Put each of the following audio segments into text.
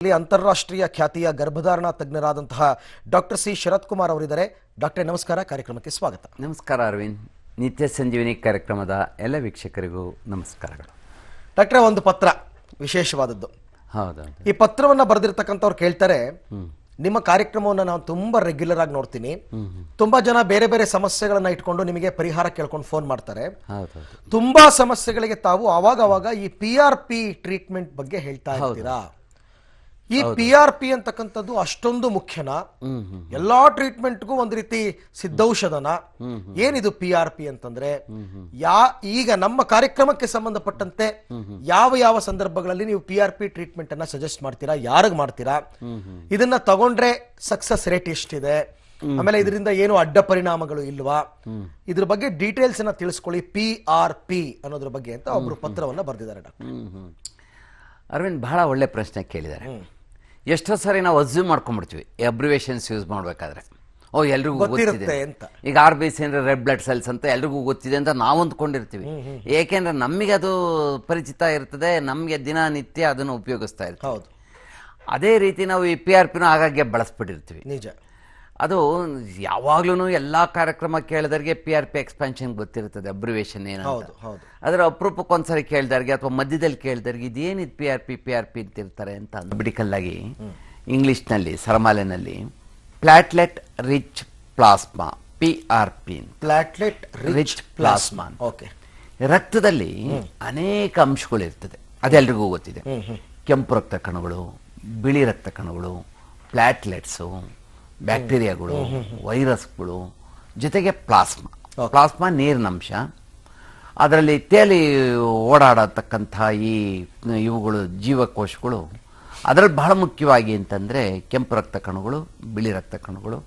ಇಲ್ಲಿ ಅಂತಾರಾಷ್ಟ್ರೀಯ ಖ್ಯಾತಿಯ ಗರ್ಭಧಾರಣ ತಜ್ಞರಾದಂತಹ ಡಾಕ್ಟರ್ ಸಿ ಶರತ್ ಕುಮಾರ್ ಅವರಿದ್ದಾರೆ. ಡಾಕ್ಟರ್ ನಮಸ್ಕಾರ, ಕಾರ್ಯಕ್ರಮಕ್ಕೆ ಸ್ವಾಗತ. ನಮಸ್ಕಾರ ಅರವಿಂದ್. ನಿತ್ಯ ಸಂಜೀವಿನಿ ಕಾರ್ಯಕ್ರಮದ ಎಲ್ಲ ವೀಕ್ಷಕರಿಗೂ ನಮಸ್ಕಾರಗಳು. ಡಾಕ್ಟ್ರೆ, ಒಂದು ಪತ್ರ ವಿಶೇಷವಾದದ್ದು. ಹೌದು, ಈ ಪತ್ರವನ್ನು ಬರೆದಿರ್ತಕ್ಕಂಥವ್ರು ಕೇಳ್ತಾರೆ, ನಿಮ್ಮ ಕಾರ್ಯಕ್ರಮವನ್ನು ನಾನು ತುಂಬಾ ರೆಗ್ಯುಲರ್ ಆಗಿ ನೋಡ್ತೀನಿ. ತುಂಬಾ ಜನ ಬೇರೆ ಬೇರೆ ಸಮಸ್ಯೆಗಳನ್ನ ಇಟ್ಕೊಂಡು ನಿಮಗೆ ಪರಿಹಾರ ಕೇಳ್ಕೊಂಡು ಫೋನ್ ಮಾಡ್ತಾರೆ. ತುಂಬಾ ಸಮಸ್ಯೆಗಳಿಗೆ ತಾವು ಅವಾಗ ಈ PRP ಟ್ರೀಟ್ಮೆಂಟ್ ಬಗ್ಗೆ ಹೇಳ್ತಾ ಇರ್ತೀರಾ. ಈ PRP ಅಂತಕ್ಕಂಥದ್ದು ಅಷ್ಟೊಂದು ಮುಖ್ಯನಾ? ಎಲ್ಲಾ ಟ್ರೀಟ್ಮೆಂಟ್ಗೂ ಒಂದು ರೀತಿ ಸಿದ್ಧೌಷಧನ? ಏನಿದು PRP ಅಂತಂದ್ರೆ? ಈಗ ನಮ್ಮ ಕಾರ್ಯಕ್ರಮಕ್ಕೆ ಸಂಬಂಧಪಟ್ಟಂತೆ ಯಾವ ಸಂದರ್ಭಗಳಲ್ಲಿ ನೀವು PRP ಟ್ರೀಟ್ಮೆಂಟ್ ಅನ್ನ ಸಜೆಸ್ಟ್ ಮಾಡ್ತೀರಾ, ಯಾರಿಗ್ ಮಾಡ್ತೀರಾ, ಇದನ್ನ ತಗೊಂಡ್ರೆ ಸಕ್ಸಸ್ ರೇಟ್ ಎಷ್ಟಿದೆ, ಆಮೇಲೆ ಇದರಿಂದ ಏನು ಅಡ್ಡ ಪರಿಣಾಮಗಳು ಇಲ್ವಾ, ಇದ್ರ ಬಗ್ಗೆ ಡೀಟೇಲ್ಸ್ ಅನ್ನ ತಿಳಿಸ್ಕೊಳ್ಳಿ PRP ಅನ್ನೋದ್ರ ಬಗ್ಗೆ ಅಂತ ಒಬ್ರು ಪತ್ರವನ್ನ ಬರೆದಿದ್ದಾರೆ. ಡಾಕ್ಟರ್ ಅರವಿಂದ್, ಬಹಳ ಒಳ್ಳೆ ಪ್ರಶ್ನೆ ಕೇಳಿದ್ದಾರೆ. ಎಷ್ಟೋ ಸಾರಿ ನಾವು ಅಸ್ಯೂಮ್ ಮಾಡ್ಕೊಂಡ್ಬಿಡ್ತೀವಿ ಅಬ್ರಿವೇಷನ್ಸ್ ಯೂಸ್ ಮಾಡಬೇಕಾದ್ರೆ. ಎಲ್ರಿಗೂ ಗೊತ್ತಿದೆ ಅಂತ. ಈಗ RBC ಅಂದ್ರೆ ರೆಡ್ ಬ್ಲಡ್ ಸೆಲ್ಸ್ ಅಂತ ಎಲ್ರಿಗೂ ಗೊತ್ತಿದೆ ಅಂತ ನಾವು ಅಂದ್ಕೊಂಡಿರ್ತೀವಿ. ಏಕೆಂದ್ರೆ ನಮಗೆ ಅದು ಪರಿಚಿತ ಇರ್ತದೆ, ನಮಗೆ ದಿನನಿತ್ಯ ಅದನ್ನು ಉಪಯೋಗಿಸ್ತಾ ಇರ್ತೀವಿ. ಹೌದು. ಅದೇ ರೀತಿ ನಾವು ಈ PRPನ ಆಗಾಗ್ಗೆ ಬಳಸ್ಬಿಟ್ಟಿರ್ತೀವಿ. ನಿಜ. ಅದು ಯಾವಾಗ್ಲೂ ಎಲ್ಲಾ ಕಾರ್ಯಕ್ರಮ ಕೇಳಿದವ್ರಿಗೆ PRP ಎಕ್ಸ್ಪಾನ್ಷನ್ ಗೊತ್ತಿರ್ತದೆ, ಅಬ್ರಿವೇಷನ್ ಏನಂತ. ಅದರ ಅಪರೂಪಕ್ಕೊಂದ್ಸರಿ ಕೇಳಿದವ್ರಿಗೆ ಅಥವಾ ಮಧ್ಯದಲ್ಲಿ ಕೇಳಿದವ್ರಿಗೆ ಇದೇನಿದ್ PRP ಅಂತಿರ್ತಾರೆ ಅಂತ. ಮೆಡಿಕಲ್ ಆಗಿ ಇಂಗ್ಲಿಷ್ನಲ್ಲಿ ಸರಮಾಲೆನಲ್ಲಿ platelet rich plasma, PRP, platelet rich plasma. ರಕ್ತದಲ್ಲಿ ಅನೇಕ ಅಂಶಗಳು ಇರ್ತದೆ, ಅದೆಲ್ರಿಗೂ ಗೊತ್ತಿದೆ. ಕೆಂಪು ರಕ್ತ ಕಣಗಳು, ಬಿಳಿ ರಕ್ತ ಕಣಗಳು, ಪ್ಲಾಟ್ಲೆಟ್ಸು, ಬ್ಯಾಕ್ಟೀರಿಯಾಗಳು, ವೈರಸ್ಗಳು, ಜೊತೆಗೆ ಪ್ಲಾಸ್ಮಾ ನೀರಿನಂಶ. ಅದರಲ್ಲಿ ತೇಲಿ ಓಡಾಡತಕ್ಕಂಥ ಇವುಗಳು ಜೀವಕೋಶಗಳು. ಅದರಲ್ಲಿ ಬಹಳ ಮುಖ್ಯವಾಗಿ ಅಂತಂದ್ರೆ ಕೆಂಪು ರಕ್ತ ಕಣಗಳು, ಬಿಳಿ ರಕ್ತ ಕಣಗಳು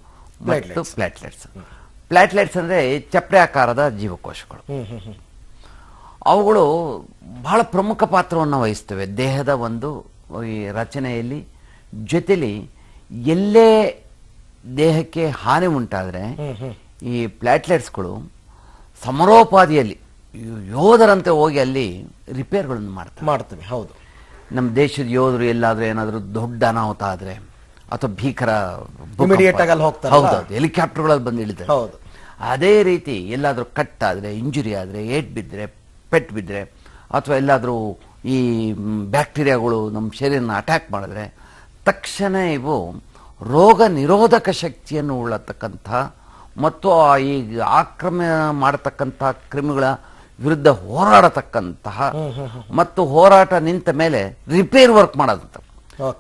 ಮತ್ತು ಪ್ಲಾಟ್ಲೆಟ್ಸ್ ಅಂದ್ರೆ ಚಪ್ಪರೆ ಆಕಾರದ ಜೀವಕೋಶಗಳು. ಅವುಗಳು ಬಹಳ ಪ್ರಮುಖ ಪಾತ್ರವನ್ನು ವಹಿಸ್ತವೆ ದೇಹದ ಒಂದು ಈ ರಚನೆಯಲ್ಲಿ. ಜೊತೆಲಿ ಎಲ್ಲೇ ದೇಹಕ್ಕೆ ಹಾನಿ ಉಂಟಾದ್ರೆ ಈ ಪ್ಲಾಟ್ಲೆಟ್ಸ್ಗಳು ಸಮರೋಪಾದಿಯಲ್ಲಿ ಯೋಧರಂತೆ ಹೋಗಿ ಅಲ್ಲಿ ರಿಪೇರ್ಗಳನ್ನು ಮಾಡ್ತವೆ. ಹೌದು. ನಮ್ಮ ದೇಶದ ಯೋಧರು ಎಲ್ಲಾದ್ರೂ ಏನಾದ್ರೂ ದೊಡ್ಡ ಅನಾಹುತ ಆದ್ರೆ ಅಥವಾ ಭೀಕರ ಹೌದು ಹೆಲಿಕಾಪ್ಟರ್ಗಳಲ್ಲಿ ಬಂದು ಇಳಿದ್ರೆ, ಅದೇ ರೀತಿ ಎಲ್ಲಾದ್ರೂ ಕಟ್ ಆದ್ರೆ, ಇಂಜುರಿ ಆದ್ರೆ, ಏಟ್ ಬಿದ್ರೆ, ಪೆಟ್ ಬಿದ್ರೆ, ಅಥವಾ ಎಲ್ಲಾದ್ರೂ ಈ ಬ್ಯಾಕ್ಟೀರಿಯಾಗಳು ನಮ್ಮ ಶರೀರನ ಅಟ್ಯಾಕ್ ಮಾಡಿದ್ರೆ ತಕ್ಷಣ ಇವು ರೋಗ ನಿರೋಧಕ ಶಕ್ತಿಯನ್ನು ಉಳ್ಳತಕ್ಕಂಥ ಮತ್ತು ಈ ಆಕ್ರಮಣ ಮಾಡತಕ್ಕಂಥ ಕ್ರಿಮಿಗಳ ವಿರುದ್ಧ ಹೋರಾಡತಕ್ಕಂತಹ ಮತ್ತು ಹೋರಾಟ ನಿಂತ ಮೇಲೆ ರಿಪೇರ್ ವರ್ಕ್ ಮಾಡೋದಂತ.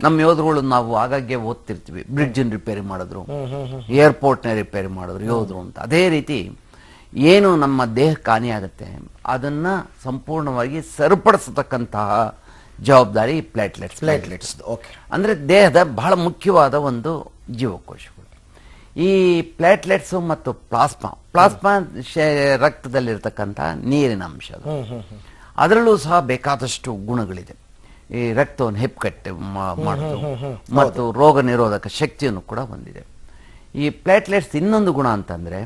ನಮ್ಮ ಯೋಧರುಗಳು ನಾವು ಆಗಾಗ್ಗೆ ಓದ್ತಿರ್ತೀವಿ, ಬ್ರಿಡ್ಜ್ ರಿಪೇರಿ ಮಾಡಿದ್ರು, ಏರ್ಪೋರ್ಟ್ನ ರಿಪೇರಿ ಮಾಡಿದ್ರು ಯೋಧರು ಅಂತ. ಅದೇ ರೀತಿ ಏನು ನಮ್ಮ ದೇಹಕ್ಕೆ ಹಾನಿ ಆಗುತ್ತೆ ಅದನ್ನ ಸಂಪೂರ್ಣವಾಗಿ ಸರಿಪಡಿಸತಕ್ಕಂತಹ ಜವಾಬ್ದಾರಿ ಪ್ಲಾಟ್ಲೆಟ್ಸ್. ಅಂದ್ರೆ ದೇಹದ ಬಹಳ ಮುಖ್ಯವಾದ ಒಂದು ಜೀವಕೋಶಗಳು ಈ ಪ್ಲಾಟ್ಲೆಟ್ಸ್ ಮತ್ತು ಪ್ಲಾಸ್ಮಾ ರಕ್ತದಲ್ಲಿರ್ತಕ್ಕಂಥ ನೀರಿನ ಅಂಶ. ಅದರಲ್ಲೂ ಸಹ ಬೇಕಾದಷ್ಟು ಗುಣಗಳಿದೆ. ಈ ರಕ್ತವನ್ನು ಹೆಪ್ಪುಗಟ್ಟೆ ಮಾಡೋದು ಮತ್ತು ರೋಗ ನಿರೋಧಕ ಶಕ್ತಿಯನ್ನು ಕೂಡ ಹೊಂದಿದೆ. ಈ ಪ್ಲಾಟ್ಲೆಟ್ಸ್ ಇನ್ನೊಂದು ಗುಣ ಅಂತಂದ್ರೆ,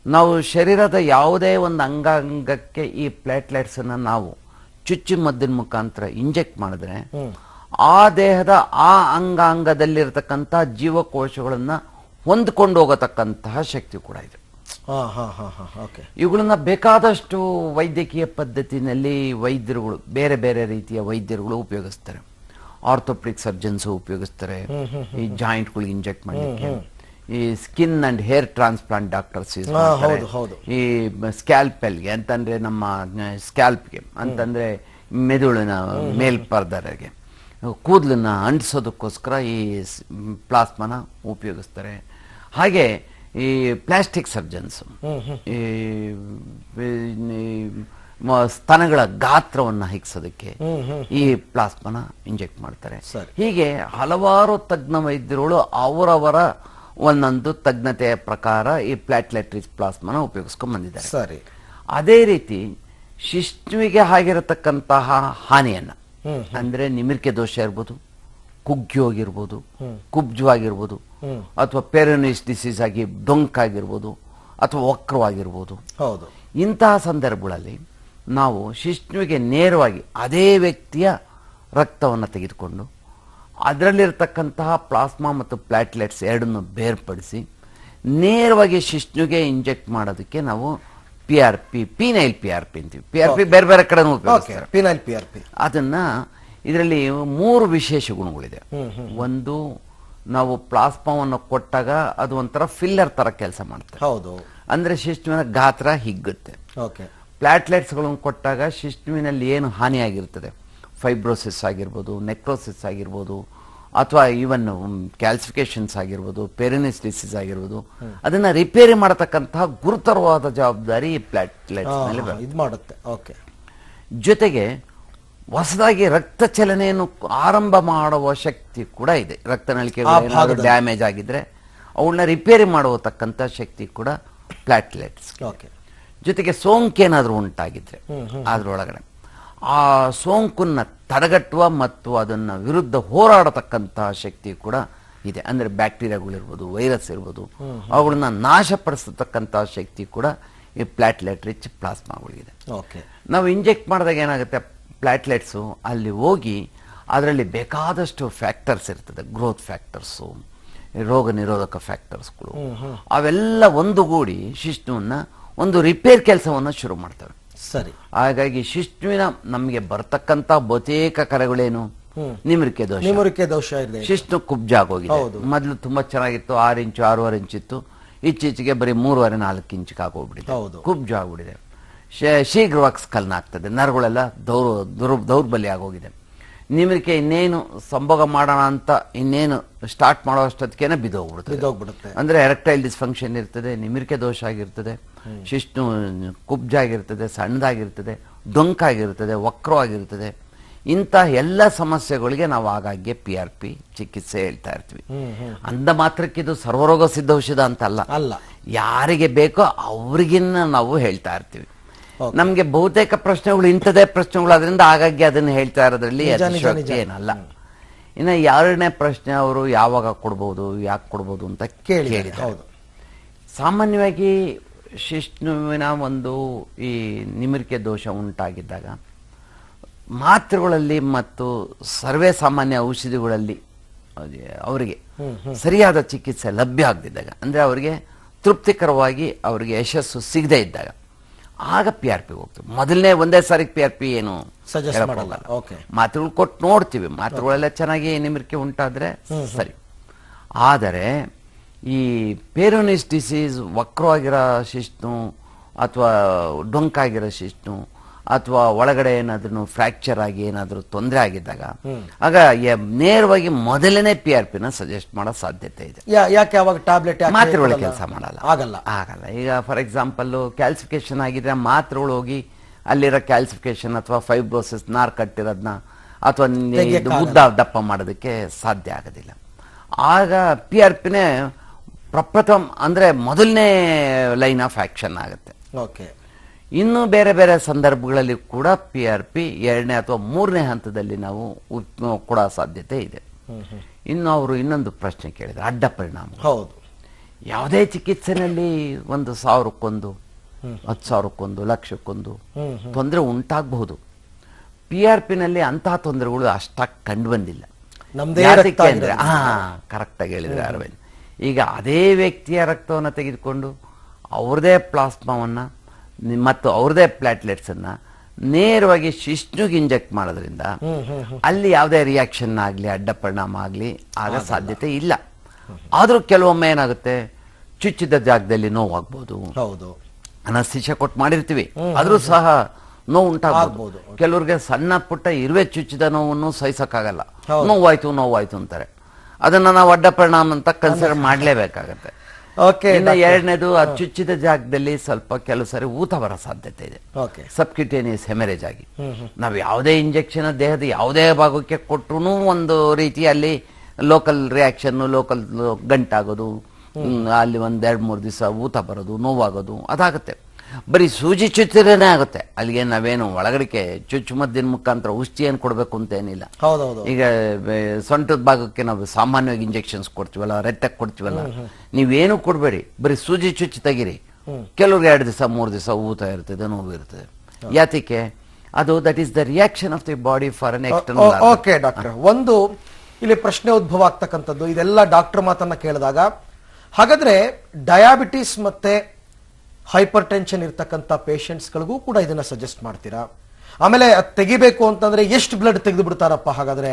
ನಾವು ಶರೀರದ ಯಾವುದೇ ಒಂದು ಅಂಗಾಂಗಕ್ಕೆ ಈ ಪ್ಲಾಟ್ಲೆಟ್ಸ್ ಅನ್ನ ನಾವು ಚುಚ್ಚು ಮದ್ದಿನ ಮುಖಾಂತರ ಇಂಜೆಕ್ಟ್ ಮಾಡಿದ್ರೆ ಆ ದೇಹದ ಆ ಅಂಗಾಂಗದಲ್ಲಿರ್ತಕ್ಕಂಥ ಜೀವಕೋಶಗಳನ್ನ ಹೊಂದ್ಕೊಂಡು ಹೋಗತಕ್ಕಂತಹ ಶಕ್ತಿ ಕೂಡ ಇದೆ. ಇವುಗಳನ್ನ ಬೇಕಾದಷ್ಟು ವೈದ್ಯಕೀಯ ಪದ್ಧತಿನಲ್ಲಿ ವೈದ್ಯರುಗಳು, ಬೇರೆ ಬೇರೆ ರೀತಿಯ ವೈದ್ಯರುಗಳು ಉಪಯೋಗಿಸ್ತಾರೆ. ಆರ್ಥೋಪೆಡಿಕ್ ಸರ್ಜನ್ಸ್ ಉಪಯೋಗಿಸ್ತಾರೆ ಈ ಜಾಯಿಂಟ್ಗಳಿಗೆ ಇಂಜೆಕ್ಟ್ ಮಾಡಲಿಕ್ಕೆ. ಈ skin and hair transplant doctors use ಮಾಡ್ತಾರೆ. ಈ ಸ್ಕ್ಯಾಲ್ಪೆಲ್ಗೆ ಅಂತಂದ್ರೆ ನಮ್ಮ ಸ್ಕ್ಯಾಲ್ಪ್ಗೆ ಅಂತಂದ್ರೆ ಮೆದುಳಿನ ಮೇಲ್ಪರ್ದರೆಗೆ ಕೂದಲನ್ನ ಅಂಟಿಸೋದಕ್ಕೋಸ್ಕರ ಈ ಪ್ಲಾಸ್ಮಾನ ಉಪಯೋಗಿಸ್ತಾರೆ. ಹಾಗೆ ಈ ಪ್ಲಾಸ್ಟಿಕ್ ಸರ್ಜನ್ಸ್ ಈ ಸ್ತನಗಳ ಗಾತ್ರವನ್ನು ಹೆಚ್ಚಿಸೋದಕ್ಕೆ ಈ ಪ್ಲಾಸ್ಮಾನ ಇಂಜೆಕ್ಟ್ ಮಾಡ್ತಾರೆ. ಹೀಗೆ ಹಲವಾರು ತಜ್ಞ ವೈದ್ಯರುಗಳು ಅವರವರ ಒಂದೊಂದು ತಜ್ಞತೆಯ ಪ್ರಕಾರ ಈ ಪ್ಲಾಟ್ಲೆಟ್ ರಿಚ್ ಪ್ಲಾಸ್ಮಾನ ಉಪಯೋಗಿಸ್ಕೊಂಡ್ ಬಂದಿದ್ದಾರೆ. ಅದೇ ರೀತಿ ಶಿಶುವಿಗೆ ಆಗಿರತಕ್ಕಂತಹ ಹಾನಿಯನ್ನ, ಅಂದ್ರೆ ನಿಮಿರಿಕೆ ದೋಷ ಇರ್ಬೋದು, ಕುಗ್ಗಿಯೋಗಿರ್ಬೋದು, ಕುಬ್ಜವಾಗಿರ್ಬೋದು, ಅಥವಾ ಪೆರೋನಿಸ್ ಡಿಸೀಸ್ ಆಗಿ ಡೊಂಕಾಗಿರ್ಬೋದು, ಅಥವಾ ವಕ್ರವಾಗಿರ್ಬೋದು. ಇಂತಹ ಸಂದರ್ಭಗಳಲ್ಲಿ ನಾವು ಶಿಶುವಿಗೆ ನೇರವಾಗಿ ಅದೇ ವ್ಯಕ್ತಿಯ ರಕ್ತವನ್ನು ತೆಗೆದುಕೊಂಡು ಅದರಲ್ಲಿರ್ತಕ್ಕಂತಹ ಪ್ಲಾಸ್ಮಾ ಮತ್ತು ಪ್ಲಾಟ್ಲೆಟ್ಸ್ ಎರಡನ್ನು ಬೇರ್ಪಡಿಸಿ ನೇರವಾಗಿ ಶಿಶ್ನುಗೆ ಇಂಜೆಕ್ಟ್ ಮಾಡೋದಕ್ಕೆ ನಾವು PRP, ಪೀನೈಲ್ PRP ಅಂತೀವಿ. PRP ಬೇರೆ ಬೇರೆ ಕಡೆ ಉಪಯೋಗಿಸ್ತಾರೆ. ಪೀನೈಲ್ PRP ಅದನ್ನ ಇದರಲ್ಲಿ 3 ವಿಶೇಷ ಗುಣಗಳಿದೆ. ಒಂದು, ನಾವು ಪ್ಲಾಸ್ಮಾವನ್ನು ಕೊಟ್ಟಾಗ ಅದು ಒಂಥರ ಫಿಲ್ಲರ್ ತರ ಕೆಲಸ ಮಾಡುತ್ತೆ. ಹೌದು, ಅಂದ್ರೆ ಶಿಶ್ನುವಿನ ಗಾತ್ರ ಹಿಗ್ಗುತ್ತೆ. ಪ್ಲಾಟ್ಲೆಟ್ಸ್ಗಳನ್ನು ಕೊಟ್ಟಾಗ ಶಿಶ್ನುವಿನಲ್ಲಿ ಏನು ಹಾನಿಯಾಗಿರ್ತದೆ, ಫೈಬ್ರೋಸಿಸ್ ಆಗಿರ್ಬೋದು, ನೆಕ್ರೋಸಿಸ್ ಆಗಿರ್ಬೋದು, ಅಥವಾ ಈವನ್ ಕ್ಯಾಲ್ಸಿಫಿಕೇಶನ್ಸ್ ಆಗಿರ್ಬೋದು, ಪೆರಿನಿಸ್ ಡಿಸೀಸ್ ಆಗಿರ್ಬೋದು, ಅದನ್ನ ರಿಪೇರಿ ಮಾಡತಕ್ಕಂತಹ ಗುರುತರವಾದ ಜವಾಬ್ದಾರಿ ಈ ಪ್ಲಾಟ್ಲೆಟ್ಸ್ ಮೇಲೆ ಮಾಡುತ್ತೆ. ಜೊತೆಗೆ ಹೊಸದಾಗಿ ರಕ್ತ ಚಲನೆಯನ್ನು ಆರಂಭ ಮಾಡುವ ಶಕ್ತಿ ಕೂಡ ಇದೆ. ರಕ್ತನಳಿಕೆಗಳು ಡ್ಯಾಮೇಜ್ ಆಗಿದ್ರೆ ಅವಳನ್ನ ರಿಪೇರಿ ಮಾಡತಕ್ಕಂಥ ಶಕ್ತಿ ಕೂಡ ಪ್ಲಾಟ್ಲೆಟ್ಸ್. ಜೊತೆಗೆ ಸೋಂಕೇನಾದ್ರೂ ಉಂಟಾಗಿದ್ರೆ ಅದ್ರೊಳಗಡೆ ಆ ಸೋಂಕನ್ನ ತಡೆಗಟ್ಟುವ ಮತ್ತು ಅದನ್ನ ವಿರುದ್ಧ ಹೋರಾಡತಕ್ಕಂತಹ ಶಕ್ತಿ ಕೂಡ ಇದೆ. ಅಂದ್ರೆ ಬ್ಯಾಕ್ಟೀರಿಯಾಗಳಿರ್ಬೋದು, ವೈರಸ್ ಇರ್ಬೋದು, ಅವುಗಳನ್ನ ನಾಶಪಡಿಸತಕ್ಕಂತಹ ಶಕ್ತಿ ಕೂಡ ಈ ಪ್ಲಾಟ್ಲೆಟ್ ರಿಚ್ ಪ್ಲಾಸ್ಮಾಗಳಿಗಿದೆ. ನಾವು ಇಂಜೆಕ್ಟ್ ಮಾಡಿದಾಗ ಏನಾಗುತ್ತೆ, ಪ್ಲಾಟ್ಲೆಟ್ಸು ಅಲ್ಲಿ ಹೋಗಿ ಅದರಲ್ಲಿ ಬೇಕಾದಷ್ಟು ಫ್ಯಾಕ್ಟರ್ಸ್ ಇರ್ತದೆ, ಗ್ರೋತ್ ಫ್ಯಾಕ್ಟರ್ಸು, ರೋಗ ನಿರೋಧಕ ಫ್ಯಾಕ್ಟರ್ಸ್ಗಳು, ಅವೆಲ್ಲ ಒಂದುಗೂಡಿ ಶಿಶ್ನುವನ್ನ ಒಂದು ರಿಪೇರ್ ಕೆಲಸವನ್ನು ಶುರು ಮಾಡ್ತವೆ. ಸರಿ. ಹಾಗಾಗಿ ಶಿಶ್ನುವಿನ ನಮಗೆ ಬರ್ತಕ್ಕಂತ ಬಹುತೇಕ ಕರೆಗಳೇನು, ನಿಮಿರಿಕೆ ದೋಷ ಇದೆ. ಶಿಶ್ನು ಕುಬ್ಜ ಆಗೋಗಿದೆ. ಮೊದಲು ತುಂಬಾ ಚೆನ್ನಾಗಿತ್ತು, 6 ಇಂಚು 6.5 ಇಂಚ್ ಇತ್ತು, ಇತ್ತೀಚೆಗೆ ಬರೀ 3.5-4 ಇಂಚಿಗೆ ಆಗೋಗ್ಬಿಟ್ಟಿದೆ, ಕುಬ್ಜ ಆಗ್ಬಿಟ್ಟಿದೆ. ಶೀಘ್ರವಾಗಿ ಸ್ಖಲನ ಆಗ್ತದೆ, ನರಗಳೆಲ್ಲ ದೌರ್ಬಲ್ಯ ಆಗೋಗಿದೆ. ನಿಮಿರಿಕೆ ಇನ್ನೇನು ಸಂಭೋಗ ಮಾಡೋಣ ಅಂತ ಇನ್ನೇನು ಸ್ಟಾರ್ಟ್ ಮಾಡೋ ಅಷ್ಟೊತ್ತಿಗೆ ಬಿದ್ದೋಗ್ಬಿಡುತ್ತೆ. ಅಂದ್ರೆ ಎರೆಕ್ಟೈಲ್ ಡಿಸ್ಫಂಕ್ಷನ್ ಇರ್ತದೆ, ನಿಮಿರಿಕೆ ದೋಷ ಆಗಿರ್ತದೆ, ಶಿಶ್ನು ಕುಬ್ಜ ಆಗಿರ್ತದೆ, ಸಣ್ಣದಾಗಿರ್ತದೆ, ಡೊಂಕಾಗಿರ್ತದೆ, ವಕ್ರವಾಗಿರ್ತದೆ. ಇಂಥ ಎಲ್ಲ ಸಮಸ್ಯೆಗಳಿಗೆ ನಾವು ಆಗಾಗ್ಗೆ PRP ಚಿಕಿತ್ಸೆ ಹೇಳ್ತಾ ಇರ್ತೀವಿ. ಅಂದ ಮಾತ್ರಕ್ಕೆ ಇದು ಸರ್ವರೋಗ ಸಿದ್ಧ ಔಷಧ ಅಂತ ಅಲ್ಲ, ಯಾರಿಗೆ ಬೇಕೋ ಅವ್ರಿಗಿನ್ನ ನಾವು ಹೇಳ್ತಾ ಇರ್ತೀವಿ. ನಮ್ಗೆ ಬಹುತೇಕ ಪ್ರಶ್ನೆಗಳು ಇಂಥದೇ ಪ್ರಶ್ನೆಗಳು, ಅದರಿಂದ ಆಗಾಗ್ಗೆ ಅದನ್ನ ಹೇಳ್ತಾ ಇರೋದ್ರಲ್ಲಿ ಏನಲ್ಲ. ಇನ್ನು 2ನೇ ಪ್ರಶ್ನೆ, ಅವರು ಯಾವಾಗ ಕೊಡ್ಬೋದು, ಯಾಕೆ ಕೊಡ್ಬೋದು ಅಂತ ಕೇಳಿದ್ದಾರೆ. ಸಾಮಾನ್ಯವಾಗಿ ಶಿಶ್ನುವಿನ ಒಂದು ಈ ನಿಮಿರಿಕೆ ದೋಷ ಉಂಟಾಗಿದ್ದಾಗ ಮಾತ್ರೆಗಳಲ್ಲಿ ಮತ್ತು ಸರ್ವೇ ಸಾಮಾನ್ಯ ಔಷಧಿಗಳಲ್ಲಿ ಅವರಿಗೆ ಸರಿಯಾದ ಚಿಕಿತ್ಸೆ ಲಭ್ಯ ಆಗದಿದ್ದಾಗ, ಅಂದ್ರೆ ಅವರಿಗೆ ತೃಪ್ತಿಕರವಾಗಿ ಅವರಿಗೆ ಯಶಸ್ಸು ಸಿಗದೆ ಇದ್ದಾಗ ಆಗ PRP ಹೋಗ್ತೀವಿ. ಮೊದಲನೇ ಒಂದೇ ಸಾರಿ PRP ಏನು ಸಜೆಸ್ಟ್ ಮಾಡಲ್ಲ. ಮಾತ್ರೆಗಳು ಕೊಟ್ಟು ನೋಡ್ತೀವಿ, ಮಾತ್ರೆಗಳೆಲ್ಲ ಚೆನ್ನಾಗಿ ನಿಮಿರಿಕೆ ಉಂಟಾದ್ರೆ ಸರಿ. ಆದರೆ ಈ ಪೆರಿನಿಸ್ ಡಿಸೀಸ್, ವಕ್ರವಾಗಿರೋ ಶಿಶ್ನು ಅಥವಾ ಡೊಂಕಾಗಿರೋ ಶಿಶ್ನು ಅಥವಾ ಒಳಗಡೆ ಏನಾದ್ರೂ ಫ್ರಾಕ್ಚರ್ ಆಗಿ ಏನಾದ್ರೂ ತೊಂದರೆ ಆಗಿದ್ದಾಗ ಆಗ ನೇರವಾಗಿ ಮೊದಲನೇ PRP ನ ಸಜೆಸ್ಟ್ ಮಾಡೋ ಸಾಧ್ಯತೆ ಇದೆ. ಯಾಕೆ ಅವಾಗ ಟ್ಯಾಬ್ಲೆಟ್ ಮಾತ್ರೆಗಳು ಕೆಲಸ ಆಗಲ್ಲ. ಈಗ ಫಾರ್ ಎಕ್ಸಾಂಪಲ್ ಕ್ಯಾಲ್ಸಿಫಿಕೇಶನ್ ಆಗಿದ್ರೆ ಮಾತ್ರೆಗಳು ಹೋಗಿ ಅಲ್ಲಿರೋ ಕ್ಯಾಲ್ಸಿಫಿಕೇಶನ್ ಅಥವಾ ಫೈಬ್ರೋಸಿಸ್ ನಾರ್ ಕಟ್ಟಿರೋದನ್ನ ಅಥವಾ ಉದ್ದ ದಪ್ಪ ಮಾಡೋದಕ್ಕೆ ಸಾಧ್ಯ ಆಗೋದಿಲ್ಲ. ಆಗ PRPನೇ ಪ್ರಪ್ರಥಮ ಅಂದ್ರೆ ಮೊದಲನೇ ಲೈನ್ ಆಫ್ ಆಕ್ಷನ್ ಆಗುತ್ತೆ. ಇನ್ನು ಬೇರೆ ಬೇರೆ ಸಂದರ್ಭಗಳಲ್ಲಿ ಕೂಡ PRP 2ನೇ ಅಥವಾ 3ನೇ ಹಂತದಲ್ಲಿ ನಾವು ಕೊಡೋ ಸಾಧ್ಯತೆ ಇದೆ. ಇನ್ನು ಅವರು ಇನ್ನೊಂದು ಪ್ರಶ್ನೆ ಕೇಳಿದ್ರು, ಅಡ್ಡ ಪರಿಣಾಮ. ಹೌದು, ಯಾವುದೇ ಚಿಕಿತ್ಸೆನಲ್ಲಿ 1,000ಕ್ಕೊಂದು 10,000ಕ್ಕೊಂದು ಲಕ್ಷಕ್ಕೊಂದು ತೊಂದರೆ ಉಂಟಾಗಬಹುದು. PRPನಲ್ಲಿ ಅಂತಹ ತೊಂದರೆಗಳು ಅಷ್ಟಾಗಿ ಕಂಡು ಬಂದಿಲ್ಲ. ಅಂದ್ರೆ ಕರೆಕ್ಟ್ ಆಗಿ ಹೇಳಿದ್ರೆ ಅರವಿಂದ್, ಈಗ ಅದೇ ವ್ಯಕ್ತಿಯ ರಕ್ತವನ್ನು ತೆಗೆದುಕೊಂಡು ಅವ್ರದೇ ಪ್ಲಾಸ್ಮಾವನ್ನ ಮತ್ತು ಅವ್ರದೇ ಪ್ಲಾಟ್ಲೆಟ್ಸ್ ಅನ್ನ ನೇರವಾಗಿ ಶಿಶ್ನುಗೆ ಇಂಜೆಕ್ಟ್ ಮಾಡೋದ್ರಿಂದ ಅಲ್ಲಿ ಯಾವುದೇ ರಿಯಾಕ್ಷನ್ ಆಗ್ಲಿ ಅಡ್ಡ ಪರಿಣಾಮ ಆಗ್ಲಿ ಆಗ ಸಾಧ್ಯತೆ ಇಲ್ಲ. ಆದ್ರೂ ಕೆಲವೊಮ್ಮೆ ಏನಾಗುತ್ತೆ, ಚುಚ್ಚಿದ ಜಾಗದಲ್ಲಿ ನೋವಾಗ್ಬೋದು. ಅನಸ್ತೇಷಿಯಾ ಕೊಟ್ಟು ಮಾಡಿರ್ತೀವಿ, ಆದ್ರೂ ಸಹ ನೋವು ಉಂಟಾಗಬಹುದು. ಕೆಲವ್ರಿಗೆ ಸಣ್ಣ ಪುಟ್ಟ ಇರುವೆ ಚುಚ್ಚಿದ ನೋವನ್ನು ಸಹಿಸಕ್ಕಾಗಲ್ಲ, ನೋವಾಯ್ತು ಅಂತಾರೆ. ಅದನ್ನ ನಾವು ಅಡ್ಡ ಪರಿಣಾಮ ಅಂತ ಕನ್ಸಿಡರ್ ಮಾಡ್ಲೇಬೇಕಾಗತ್ತೆ. ಇನ್ನು 2ನೇದು, ಅದು ಚುಚ್ಚಿದ ಜಾಗದಲ್ಲಿ ಸ್ವಲ್ಪ ಕೆಲವು ಸಾರಿ ಊತ ಬರೋ ಸಾಧ್ಯತೆ ಇದೆ, ಸಬ್ಕ್ಯೂಟೇನಿಯಸ್ ಹೆಮರೇಜ್ ಆಗಿ. ನಾವು ಯಾವುದೇ ಇಂಜೆಕ್ಷನ್ ದೇಹದ ಯಾವುದೇ ಭಾಗಕ್ಕೆ ಕೊಟ್ಟರು ಒಂದು ರೀತಿಯಲ್ಲಿ ಲೋಕಲ್ ರಿಯಾಕ್ಷನ್, ಲೋಕಲ್ ಗಂಟಾಗೋದು, ಅಲ್ಲಿ 1-2-3 ದಿವಸ ಊತ ಬರೋದು, ನೋವಾಗೋದು ಅದಾಗುತ್ತೆ. ಬರೀ ಸೂಜಿ ಚುಚ್ಚಿರೇನೆ ಆಗುತ್ತೆ. ಅಲ್ಲಿಗೆ ನಾವೇನು ಒಳಗಡಿಕೆ ಚುಚ್ಚುಮದ್ದಿನ ಮುಖಾಂತರ ಔಷಧಿ ಏನು ಕೊಡ್ಬೇಕು ಅಂತ ಏನಿಲ್ಲ. ಈಗ ಸೊಂಟದ ಭಾಗಕ್ಕೆ ನಾವು ಸಾಮಾನ್ಯವಾಗಿ ಇಂಜೆಕ್ಷನ್ಸ್ ಕೊಡ್ತೀವಲ್ಲ, ರಕ್ತಕ್ಕೆ ಕೊಡ್ತೀವಲ್ಲ, ನೀವೇನು ಕೊಡ್ಬೇಡಿ, ಬರೀ ಸೂಜಿ ಚುಚ್ಚಿ ತೆಗಿರಿ. ಕೆಲವ್ರಿಗೆ 2 ದಿವಸ 3 ದಿವಸ ಊತ ಇರ್ತದೆ, ನೋವು ಇರ್ತದೆ. ಯಾತಕ್ಕೆ? ಅದು that is the reaction of the body for an external. Okay doctor, ಒಂದು ಇಲ್ಲಿ ಪ್ರಶ್ನೆ ಉದ್ಭವ ಆಗ್ತಕ್ಕಂಥದ್ದು, ಇದೆಲ್ಲ ಡಾಕ್ಟರ್ ಮಾತನ್ನ ಕೇಳಿದಾಗ, ಹಾಗಾದ್ರೆ ಡಯಾಬಿಟಿಸ್ ಮತ್ತೆ ಹೈಪರ್ ಟೆನ್ಷನ್ ಇರ್ತಕ್ಕಂಥ ಪೇಷಂಟ್ಸ್ಗಳಿಗೂ ಕೂಡ ಇದನ್ನ ಸಜೆಸ್ಟ್ ಮಾಡ್ತೀರಾ? ಆಮೇಲೆ ತೆಗಿಬೇಕು ಅಂತಂದ್ರೆ ಎಷ್ಟು ಬ್ಲಡ್ ತೆಗೆದು ಬಿಡ್ತಾರಪ್ಪ? ಹಾಗಾದ್ರೆ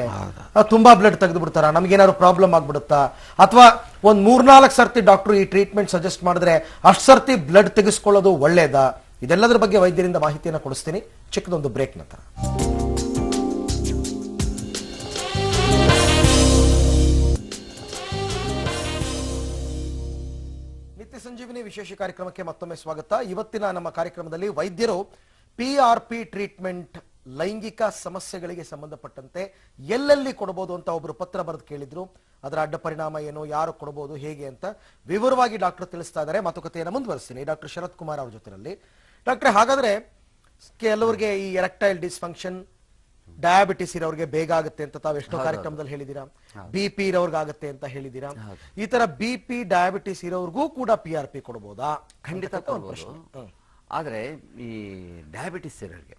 ತುಂಬಾ ಬ್ಲಡ್ ತೆಗೆದು ಬಿಡ್ತಾರ, ನಮ್ಗೇನಾದ್ರು ಪ್ರಾಬ್ಲಮ್ ಆಗ್ಬಿಡುತ್ತಾ? ಅಥವಾ ಒಂದ್ 3-4 ಸರ್ತಿ ಡಾಕ್ಟರ್ ಈ ಟ್ರೀಟ್ಮೆಂಟ್ ಸಜೆಸ್ಟ್ ಮಾಡಿದ್ರೆ ಅಷ್ಟು ಸರ್ತಿ ಬ್ಲಡ್ ತೆಗೆಸ್ಕೊಳ್ಳೋದು ಒಳ್ಳೇದಾ? ಇದೆಲ್ಲದರ ಬಗ್ಗೆ ವೈದ್ಯರಿಂದ ಮಾಹಿತಿಯನ್ನು ಕೊಡಿಸ್ತೀನಿ, ಚಿಕ್ಕದೊಂದು ಬ್ರೇಕ್ ನಂತರ. ನಿತ್ಯ ಸಂಜೀವಿನಿ ವಿಶೇಷ ಕಾರ್ಯಕ್ರಮಕ್ಕೆ ಮತ್ತೊಮ್ಮೆ ಸ್ವಾಗತ. ಇವತ್ತಿನ ನಮ್ಮ ಕಾರ್ಯಕ್ರಮದಲ್ಲಿ ವೈದ್ಯರು PRP ಟ್ರೀಟ್ಮೆಂಟ್ ಲೈಂಗಿಕ ಸಮಸ್ಯೆಗಳಿಗೆ ಸಂಬಂಧಪಟ್ಟಂತೆ ಎಲ್ಲೆಲ್ಲಿ ಕೊಡಬಹುದು ಅಂತ ಒಬ್ರು ಪತ್ರ ಬರೆದು ಕೇಳಿದ್ರು. ಅದರ ಅಡ್ಡ ಪರಿಣಾಮ ಏನು, ಯಾರು ಕೊಡಬಹುದು, ಹೇಗೆ ಅಂತ ವಿವರವಾಗಿ ಡಾಕ್ಟರ್ ತಿಳಿಸ್ತಾ ಇದ್ದಾರೆ. ಮಾತುಕತೆಯನ್ನು ಮುಂದುವರಿಸ್ತೀನಿ ಡಾಕ್ಟರ್ ಶರತ್ ಕುಮಾರ್ ಅವ್ರ ಜೊತೆಯಲ್ಲಿ. ಡಾಕ್ಟ್ರೆ, ಹಾಗಾದ್ರೆ ಕೆಲವರಿಗೆ ಈ ಎರೆಕ್ಟೈಲ್ ಡಿಸ್ಫಂಕ್ಷನ್, ಡಯಾಬಿಟಿಸ್ ಇರೋರಿಗೆ ಬೇಗ ಆಗುತ್ತೆ ಅಂತ ತಾವು ಎಷ್ಟೋ ಕಾರ್ಯಕ್ರಮದಲ್ಲಿ ಹೇಳಿದೀರಾ. BP ಇರೋರ್ಗೆ ಆಗುತ್ತೆ ಅಂತ ಹೇಳಿದೀರಾ. ಈ ತರ BP ಡಯಾಬಿಟಿಸ್ ಇರೋರ್ಗೂ ಕೂಡ PRP ಕೊಡಬಹುದಾ? ಖಂಡಿತ ಕೊಡ್ಬೋದು. ಆದ್ರೆ ಈ ಡಯಾಬಿಟಿಸ್ ಇರೋರಿಗೆ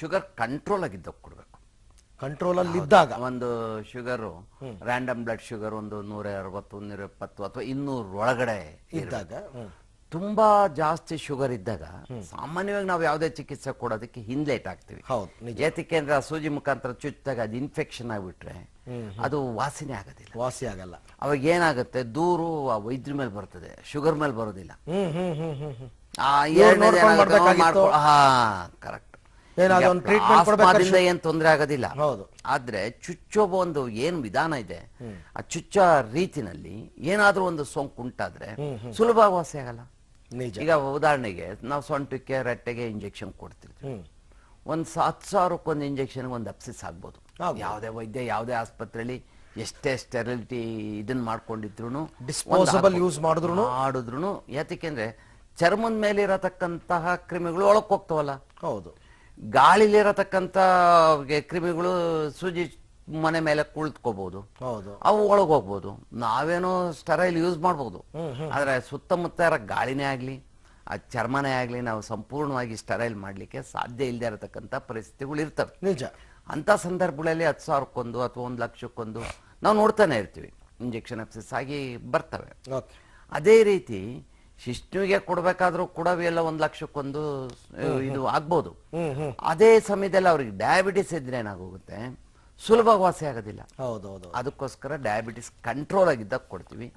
ಶುಗರ್ ಕಂಟ್ರೋಲ್ ಆಗಿದ್ದಾಗ ಕೊಡ್ಬೇಕು. ಕಂಟ್ರೋಲ್ ಅಲ್ಲಿ ಇದ್ದಾಗ ಒಂದು ಶುಗರ್ ರ್ಯಾಂಡಮ್ ಬ್ಲಡ್ ಶುಗರ್ ಒಂದು 160, 120 ಅಥವಾ 200 ಒಳಗಡೆ ಇದ್ದಾಗ, ತುಂಬಾ ಜಾಸ್ತಿ ಶುಗರ್ ಇದ್ದಾಗ ಸಾಮಾನ್ಯವಾಗಿ ನಾವು ಯಾವುದೇ ಚಿಕಿತ್ಸೆ ಕೊಡೋದಕ್ಕೆ ಹಿಂದೇಟ್ ಆಗ್ತೀವಿ. ಏತಕ್ಕೆ ಅಂದ್ರೆ ಆ ಸೂಜಿ ಮುಖಾಂತರ ಚುಚ್ಚಿದಾಗ ಅದು ಇನ್ಫೆಕ್ಷನ್ ಆಗ್ಬಿಟ್ರೆ ಅದು ವಾಸನೆ ಆಗೋದಿಲ್ಲ, ವಾಸಿ ಆಗಲ್ಲ. ಅವಾಗ ಏನಾಗುತ್ತೆ, ದೂರು ಆ ವೈದ್ಯರ ಮೇಲೆ ಬರ್ತದೆ, ಶುಗರ್ ಮೇಲೆ ಬರೋದಿಲ್ಲ. ಏನ್ ತೊಂದರೆ ಆಗೋದಿಲ್ಲ. ಆದ್ರೆ ಚುಚ್ಚೋ ಒಂದು ಏನ್ ವಿಧಾನ ಇದೆ, ಆ ಚುಚ್ಚೋ ರೀತಿನಲ್ಲಿ ಏನಾದ್ರೂ ಒಂದು ಸೋಂಕು ಉಂಟಾದ್ರೆ ಸುಲಭ ವಾಸಿ ಆಗಲ್ಲ. ಈಗ ಉದಾಹರಣೆಗೆ ನಾವು ಸೊಂಟಕ್ಕೆ ರಟ್ಟೆಗೆ ಇಂಜೆಕ್ಷನ್ ಕೊಡ್ತಿರ್ತೀವಿ. ಒಂದ್ 10,000 ಒಂದು ಇಂಜೆಕ್ಷನ್ ಒಂದು ಅಪ್ಸಿಸ್ ಆಗ್ಬೋದು. ಯಾವುದೇ ವೈದ್ಯ ಯಾವುದೇ ಆಸ್ಪತ್ರೆಯಲ್ಲಿ ಎಷ್ಟೇ ಸ್ಟೆರಿಲಿಟಿ ಇದನ್ನ ಮಾಡ್ಕೊಂಡಿದ್ರು, ಡಿಸ್ಪೋಸಬಲ್ ಯೂಸ್ ಮಾಡಿದ್ರು, ಯಾತಕ್ಕೆಂದ್ರೆ ಚರ್ಮದ ಮೇಲೆ ಇರತಕ್ಕಂತಹ ಕ್ರಿಮಿಗಳು ಒಳಕ್ ಹೋಗ್ತಾವಲ್ಲ. ಹೌದು. ಗಾಳಿಲಿರತಕ್ಕಂತ ಕ್ರಿಮಿಗಳು ಸೂಜಿ ಮನೆ ಮೇಲೆ ಕುಳಿತುಕೋಬಹುದು, ಅವು ಒಳಗ್ ಹೋಗ್ಬೋದು. ನಾವೇನೋ ಸ್ಟರೈಲ್ ಯೂಸ್ ಮಾಡ್ಬೋದು, ಆದ್ರೆ ಸುತ್ತಮುತ್ತ ಇರೋ ಗಾಳಿನೇ ಆಗ್ಲಿ ಆ ಚರ್ಮನೇ ಆಗ್ಲಿ ನಾವು ಸಂಪೂರ್ಣವಾಗಿ ಸ್ಟರೈಲ್ ಮಾಡ್ಲಿಕ್ಕೆ ಸಾಧ್ಯ ಇಲ್ಲದೆ ಇರತಕ್ಕಂತ ಪರಿಸ್ಥಿತಿಗಳು ಇರ್ತವೆ. ನಿಜ. ಅಂತ ಸಂದರ್ಭಗಳಲ್ಲಿ 10,000 ಅಥವಾ 1,00,000 ನಾವು ನೋಡ್ತಾನೆ ಇರ್ತೀವಿ, ಇಂಜೆಕ್ಷನ್ ಅಪ್ಸಿಸ್ ಆಗಿ ಬರ್ತವೆ. ಅದೇ ರೀತಿ ಶಿಷ್ಣುವಿಗೆ ಕೊಡ್ಬೇಕಾದ್ರೂ ಕೂಡ ಎಲ್ಲ 1,00,000 ಇದು ಆಗ್ಬೋದು. ಅದೇ ಸಮಯದಲ್ಲಿ ಅವ್ರಿಗೆ ಡಯಾಬಿಟಿಸ್ ಇದ್ರೆ ಏನಾಗೋಗುತ್ತೆ, ಸುಲಭ ವಾಸಿ ಆಗೋದಿಲ್ಲ. ಅದಕ್ಕೋಸ್ಕರ ಡಯಾಬಿಟಿಸ್ ಕಂಟ್ರೋಲ್ ಆಗಿದ್ದಾಗ ಕೊಡ್ತೀವಿ.